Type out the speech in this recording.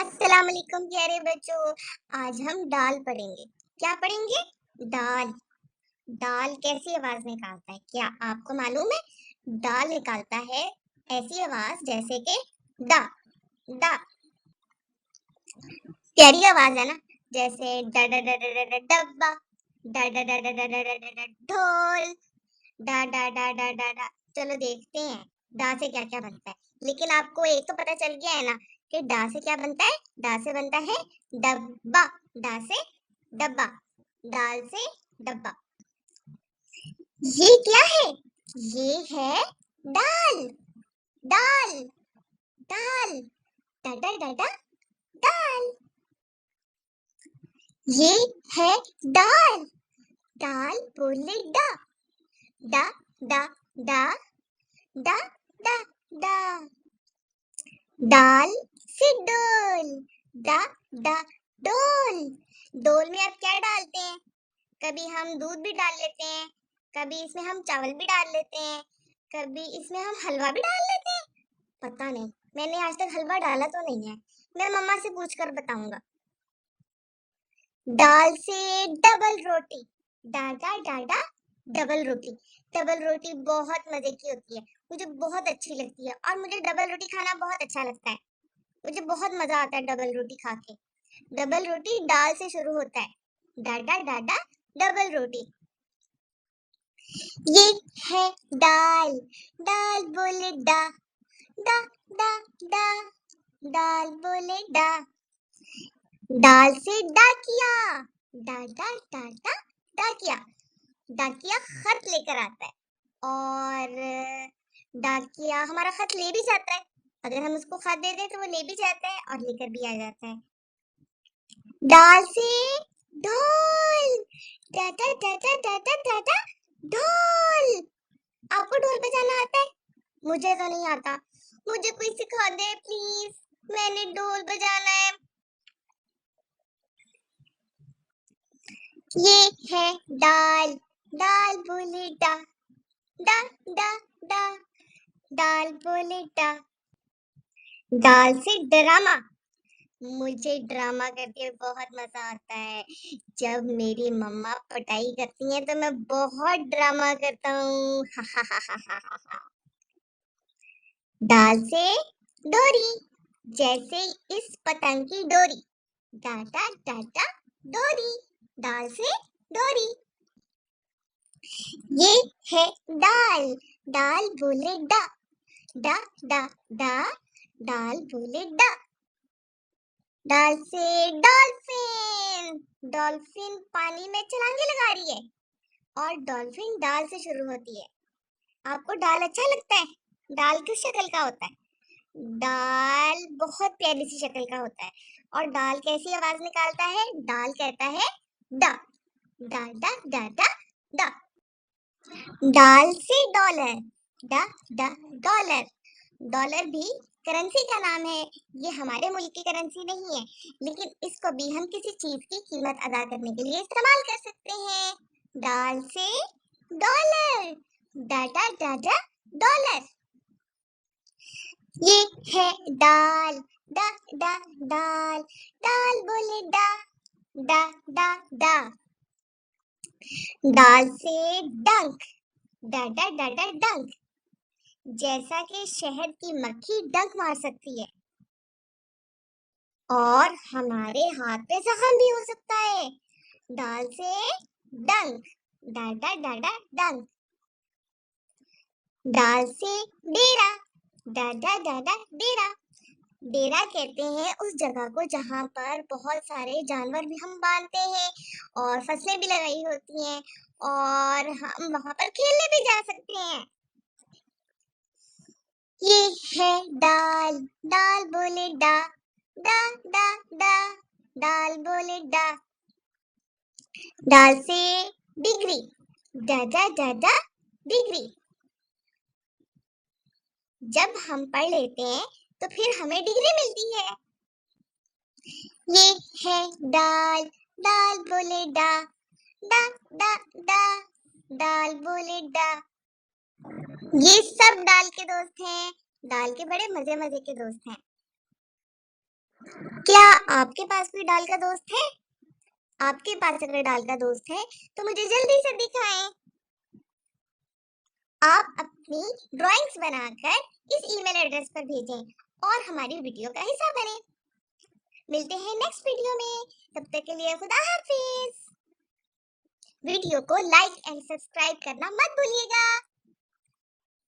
अस्सलाम वालेकुम प्यारे बच्चों। आज हम दाल पढ़ेंगे। क्या पढ़ेंगे? दाल। दाल कैसी आवाज निकालता है, क्या आपको मालूम है? दाल निकालता है ऐसी आवाज जैसे कि दा दा। प्यारी आवाज है ना। जैसे ड ड ड ड ड ड डब्बा, ड ड ड ड ड ड ड ड ड ढोल, डा डा डा डा डा डा। चलो देखते हैं डा से क्या क्या बनता है। लेकिन आपको एक तो पता चल गया है ना कि डा से क्या बनता है। डा से बनता है डब्बा। डा से डब्बा, दाल से डब्बा। ये क्या है? ये है दाल। दाल दाल, डा डा डा डा दाल। ये है दाल। दाल बोले डा, डा डा डा डा डा डा। दाल से डोल, डा डा डोल। डोल में आप क्या डालते हैं? कभी हम दूध भी डाल लेते हैं, कभी इसमें हम चावल भी डाल लेते हैं, कभी इसमें हम हलवा भी डाल लेते हैं। पता नहीं, मैंने आज तक हलवा डाला तो नहीं है। मैं मम्मा से पूछ कर बताऊंगा। दाल से डबल रोटी, डाडा डाडा डबल रोटी। डबल रोटी बहुत मजे की होती है, मुझे बहुत अच्छी लगती है और मुझे डबल रोटी खाना बहुत अच्छा लगता है। मुझे बहुत मजा आता है डबल रोटी खा के। डबल रोटी दाल से शुरू होता है, डाडा डाडा डबल रोटी। ये है दाल। दाल बोले डा, डा डा डा, दाल बोले डा। दाल से डाकिया, डाडा डाडा डाकिया। डाकिया खत लेकर आता है और डाकिया हमारा खत ले भी जाता है। अगर हम उसको खत दे दें तो वो ले भी जाता है और लेकर भी आ जाता है। दाल से ढोल, टाटा टाटा टाटा टाटा ढोल। आपको ढोल बजाना आता है? मुझे तो नहीं आता। मुझे कोई सिखा दे प्लीज, मैंने ढोल बजाना है। ये है दाल। दाल बोले डा, डा डा डा, दाल बोले डा। दाल से ड्रामा। मुझे ड्रामा करके बहुत मजा आता है। जब मेरी मम्मा पटाई करती हैं तो मैं बहुत ड्रामा करता हूँ। हा हा हा हा हा हा हा। दाल से डोरी, जैसे इस पतंग की डोरी, डाटा डाटा डोरी। दाल से डोरी। ये है दाल। दाल बोले डा, डा डा डा, दाल बोले डा। दाल से डॉल्फिन। डॉल्फिन पानी में छलांगे लगा रही है और डॉल्फिन दाल से शुरू होती है। आपको दाल अच्छा लगता है? दाल किस शक्ल का होता है? दाल बहुत प्यारी सी शक्ल का होता है। और दाल कैसी आवाज निकालता है? दाल कहता है दा, डा डा डा डा डा। दाल से डॉलर, डा डा डॉलर। डॉलर भी करेंसी का नाम है। ये हमारे मुल्क की करेंसी नहीं है, लेकिन इसको भी हम किसी चीज की कीमत अदा करने के लिए इस्तेमाल कर सकते हैं। दाल से डॉलर, डाटा डाटा डॉलर। ये है दाल। डा डा दाल, दाल बोले डा, डा डा डा। दाल से डंक, डाटा डाटा डंक। जैसा कि शहद की मक्खी डंक मार सकती है और हमारे हाथ पे जख्म भी हो सकता है। दाल से डंक, डाडा डाडा डंक। दाल से डेरा, डाडा डाडा डेरा। डेरा कहते हैं उस जगह को जहाँ पर बहुत सारे जानवर भी हम बांधते हैं और फसलें भी लगाई होती हैं और हम वहां पर खेलने भी जा सकते हैं। ये है दाल। दाल बोले डा, डा डा डा, दाल बोले डा। दाल से डिग्री, डाडा डाडा डिग्री। जब हम पढ़ लेते हैं तो फिर हमें डिग्री मिलती है। ये है दाल। दाल बोले डा, डा डा डा, दाल बोले डा। ये सब दाल के दोस्त हैं। दाल के बड़े मजे मजे के दोस्त हैं। क्या आपके पास भी डॉल का दोस्त है? आपके पास अगर डॉल का दोस्त है तो मुझे जल्दी से दिखाएं। आप अपनी ड्राइंग्स बनाकर इस ईमेल एड्रेस पर भेजें और हमारी वीडियो का हिस्सा बने। मिलते हैं नेक्स्ट वीडियो में, तब तक के लिए खुदा हाफिज। वीडियो को लाइक एंड सब्सक्राइब करना मत भूलिएगा।